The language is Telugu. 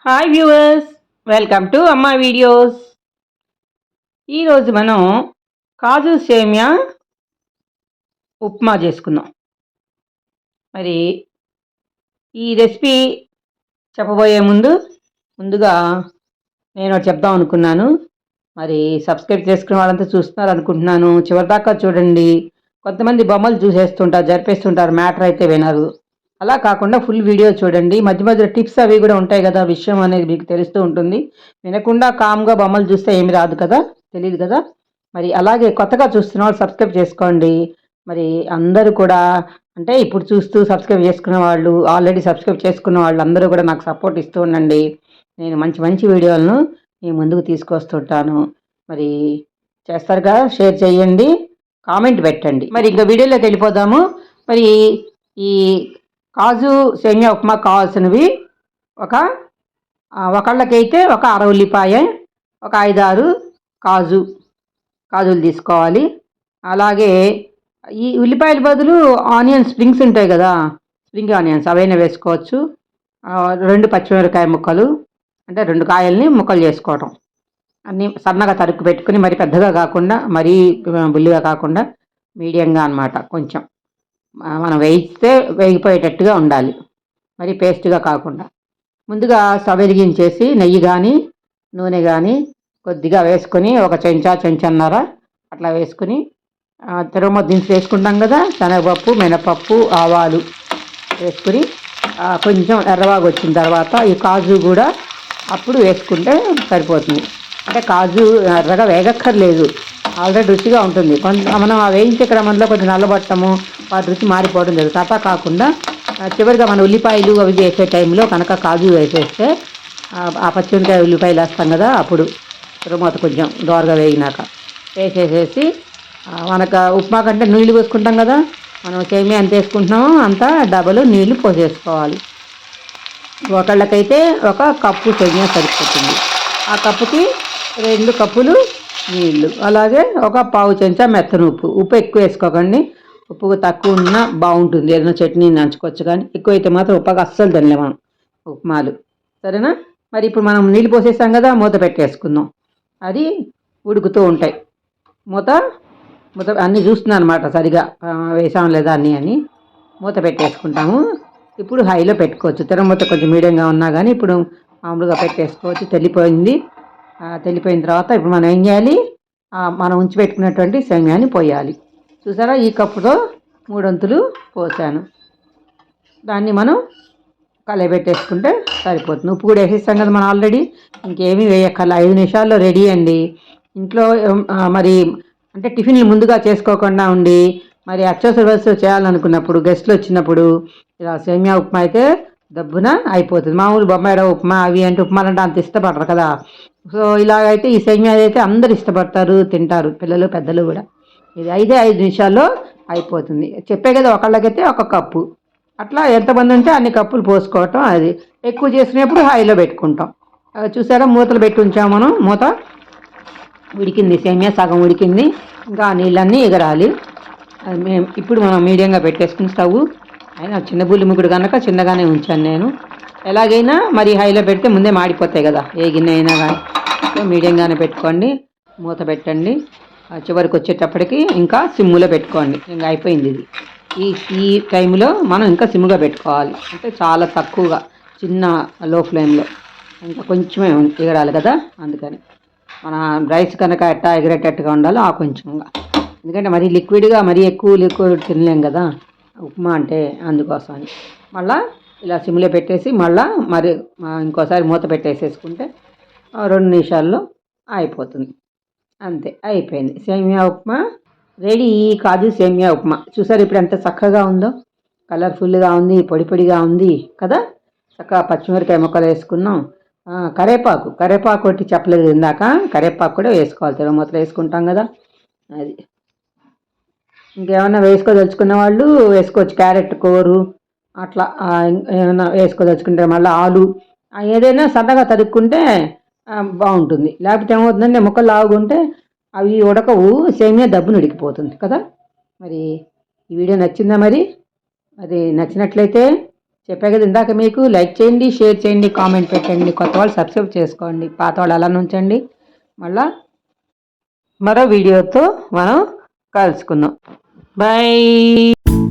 హాయ్ వ్యూవర్స్, వెల్కమ్ టు అమ్మ వీడియోస్. ఈరోజు మనం కాజు సేమియా ఉప్మా చేసుకుందాం. మరి ఈ రెసిపీ చెప్పబోయే ముందుగా నేను ఒకటి చెప్దాం అనుకున్నాను. మరి సబ్స్క్రైబ్ చేసుకునే వాళ్ళంతా చూస్తున్నారు అనుకుంటున్నాను. చివరిదాకా చూడండి. కొంతమంది బొమ్మలు చూసేస్తుంటారు, జరిపేస్తుంటారు, మ్యాటర్ అయితే వినరు. అలా కాకుండా ఫుల్ వీడియో చూడండి. మధ్య మధ్య టిప్స్ అవి కూడా ఉంటాయి కదా, విషయం అనేది మీకు తెలుస్తూ ఉంటుంది. వినకుండా కామ్గా బొమ్మలు చూస్తే ఏమి రాదు కదా, తెలియదు కదా. మరి అలాగే కొత్తగా చూస్తున్న వాళ్ళు సబ్స్క్రైబ్ చేసుకోండి. మరి అందరూ కూడా అంటే ఇప్పుడు చూస్తూ సబ్స్క్రైబ్ చేసుకున్న వాళ్ళు, ఆల్రెడీ సబ్స్క్రైబ్ చేసుకున్న వాళ్ళు అందరూ కూడా నాకు సపోర్ట్ ఇస్తూ ఉండండి. నేను మంచి మంచి వీడియోలను మీ ముందుకు తీసుకొస్తుంటాను. మరి చేస్తారుగా, షేర్ చేయండి, కామెంట్ పెట్టండి. మరి ఇంకా వీడియోలోకి వెళ్ళిపోదాము. మరి ఈ కాజు సేమియా ఉప్మా కావాల్సినవి ఒకళ్ళకైతే ఒక అర ఉల్లిపాయ, ఒక 5-6 కాజులు తీసుకోవాలి. అలాగే ఈ ఉల్లిపాయల బదులు ఆనియన్ స్ప్రింగ్స్ ఉంటాయి కదా, స్ప్రింగ్ ఆనియన్స్ అవైనా వేసుకోవచ్చు. 2 పచ్చిమిరపకాయ ముక్కలు, అంటే 2 కాయల్ని ముక్కలు చేసుకోవటం. అన్నీ సన్నగా తరుక్కు పెట్టుకుని, మరి పెద్దగా కాకుండా మరీ బుల్లిగా కాకుండా మీడియంగా అన్నమాట. కొంచెం మనం వేగిపోయేటట్టుగా ఉండాలి, మరి పేస్ట్గా కాకుండా. ముందుగా స్టవ్ వెలిగించేసి నెయ్యి కానీ నూనె కానీ కొద్దిగా వేసుకొని, ఒక చెంచాన్నర అట్లా వేసుకుని తిరుమ దించి వేసుకుంటాం కదా, శనగపప్పు, మినపప్పు, ఆవాలు వేసుకుని కొంచెం ఎర్రవాగు వచ్చిన తర్వాత ఈ కాజు కూడా అప్పుడు వేసుకుంటే సరిపోతుంది. అంటే కాజు ఎర్రగా వేగక్కర్లేదు, ఆల్రెడీ రుచిగా ఉంటుంది. మనం ఆ వేయించే క్రమంలో కొంచెం నల్లబట్టము, వాటి రుచి మారిపోవడం జరుగుతుంది. అట్లా కాకుండా చివరిగా మన ఉల్లిపాయలు అవి వేసే టైంలో కనుక కాజు వేసేస్తే, ఆ పచ్చిమిరపకాయ ఉల్లిపాయలు వేస్తాం కదా, అప్పుడు తిరుమత కొంచెం దోరగా వేగినాక వేసేసేసి, మనకు ఉప్మా కంటే నీళ్లు పోసుకుంటాం కదా, మనం సేమియా ఎంత వేసుకుంటున్నామో అంత డబల్ నీళ్లు పోసేసుకోవాలి. ఒకళ్ళకైతే 1 కప్పు సేమియా సరిపోతుంది. ఆ కప్పుకి 2 కప్పులు నీళ్లు. అలాగే ఒక పావు చెంచా మెత్తని ఉప్పు ఎక్కువ వేసుకోకండి. ఉప్పు తక్కువ ఉన్నా బాగుంటుంది, ఏదైనా చట్నీ నంచుకోవచ్చు. కానీ ఎక్కువైతే మాత్రం ఉప్పుగా అస్సలు తినలేము మనం ఉప్మాలు. సరేనా? మరి ఇప్పుడు మనం నీళ్ళు పోసేసాం కదా, మూత పెట్టేసుకుందాం. అది ఉడుకుతూ ఉంటాయి. మూత అన్నీ చూస్తున్నాను అనమాట, సరిగా వేసాం లేదా అని మూత పెట్టేసుకుంటాము. ఇప్పుడు హైలో పెట్టుకోవచ్చు. తిరమూత కొంచెం మీడియంగా ఉన్నా కానీ ఇప్పుడు మామూలుగా పెట్టేసుకోవచ్చు. తెలిపోయిన తర్వాత ఇప్పుడు మనం ఏం చేయాలి, మనం ఉంచి పెట్టుకున్నటువంటి సేమియాని పోయాలి. చూసారా, ఈ కప్పుతో 3 వంతులు పోసాను. దాన్ని మనం కలయబెట్టేసుకుంటే సరిపోతుంది. ఉప్పు కూడా వేసేస్తాం కదా మనం ఆల్రెడీ, ఇంకేమీ వేయక్కర్ల. 5 నిమిషాల్లో రెడీ అండి. ఇంట్లో మరి అంటే టిఫిన్లు ముందుగా చేసుకోకుండా ఉండి మరి అత్యవసర చేయాలనుకున్నప్పుడు, గెస్ట్లు వచ్చినప్పుడు ఇలా సేమియా ఉప్మా అయితే దబ్బున అయిపోతుంది. మామూలు బొమ్మాయి రవ్వ ఉప్మా అవి అంటే ఉప్మాలు అంటే అంత ఇష్టపడరు కదా. సో ఇలాగైతే ఈ సేమియా అయితే అందరు ఇష్టపడతారు, తింటారు, పిల్లలు పెద్దలు కూడా. ఇది 5 నిమిషాల్లో అయిపోతుంది. చెప్పే కదా, ఒకళ్ళకైతే 1 కప్పు, అట్లా ఎంతమంది ఉంటే అన్ని కప్పులు పోసుకోవటం. అది ఎక్కువ చేసినప్పుడు హైలో పెట్టుకుంటాం. చూసారా, మూతలు పెట్టి ఉంచాము మనం. మూత ఉడికింది, సేమియా సగం ఉడికింది, ఇంకా నీళ్ళన్నీ ఎగరాలి. ఇప్పుడు మనం మీడియంగా పెట్టేసుకుని స్టవ్ అయినా చిన్న బుల్లి ముగ్గుడు కనుక చిన్నగానే ఉంచాను నేను. ఎలాగైనా మరి హైలో పెడితే ముందే మాడిపోతాయి కదా, ఏ గిన్నె అయినా కానీ. మీడియంగానే పెట్టుకోండి, మూత పెట్టండి. చివరికి వచ్చేటప్పటికి ఇంకా సిమ్ములో పెట్టుకోండి. ఇంకా అయిపోయింది ఇది. ఈ టైంలో మనం ఇంకా సిమ్గా పెట్టుకోవాలి, అంటే చాలా తక్కువగా, చిన్న లో ఫ్లేమ్లో. ఇంకా కొంచెమే ఎగరాలి కదా, అందుకని మన రైస్ కనుక ఎట్టా ఎగరేటట్టుగా ఉండాలో ఆ కొంచెంగా. ఎందుకంటే మరీ లిక్విడ్గా, మరీ ఎక్కువ లిక్విడ్ తినలేం కదా ఉప్మా అంటే, అందుకోసమని. మళ్ళీ ఇలా సిమ్లో పెట్టేసి మళ్ళీ మరి ఇంకోసారి మూత పెట్టేసేసుకుంటే 2 నిమిషాల్లో అయిపోతుంది. అంతే, అయిపోయింది సేమియా ఉప్మా రెడీ. కాజు సేమియా ఉప్మా చూసారు ఇప్పుడు ఎంత చక్కగా ఉందో, కలర్ఫుల్గా ఉంది, పొడిగా ఉంది కదా. చక్కగా పచ్చిమిరపకాయ ముక్కలు వేసుకున్నాం. కరేపాకు ఒకటి చెప్పలేదు ఇందాక, కరేపాకు కూడా వేసుకోవాలి. తిరుమూతలు వేసుకుంటాం కదా, అది. ఇంకేమన్నా వేసుకోదలుచుకున్న వాళ్ళు వేసుకోవచ్చు, క్యారెట్ కూరు అట్లా ఏమైనా వేసుకోదలుచుకుంటే, మళ్ళీ ఆలు ఏదైనా సన్నగా తరుక్కుంటే బాగుంటుంది. లేకపోతే ఏమవుతుందంటే ముక్కలు లాగుంటే అవి ఉడకవు, సేమియా దబ్బును ఉడికిపోతుంది కదా. మరి ఈ వీడియో నచ్చిందా? మరి నచ్చినట్లయితే చెప్పా కదా ఇందాక మీకు. లైక్ చేయండి, షేర్ చేయండి, కామెంట్ పెట్టండి. కొత్త వాళ్ళు సబ్స్క్రైబ్ చేసుకోండి, పాత వాళ్ళు అలా ఉంచండి. మళ్ళా మరో వీడియోతో మనం కలుసుకుందాం. బాయ్.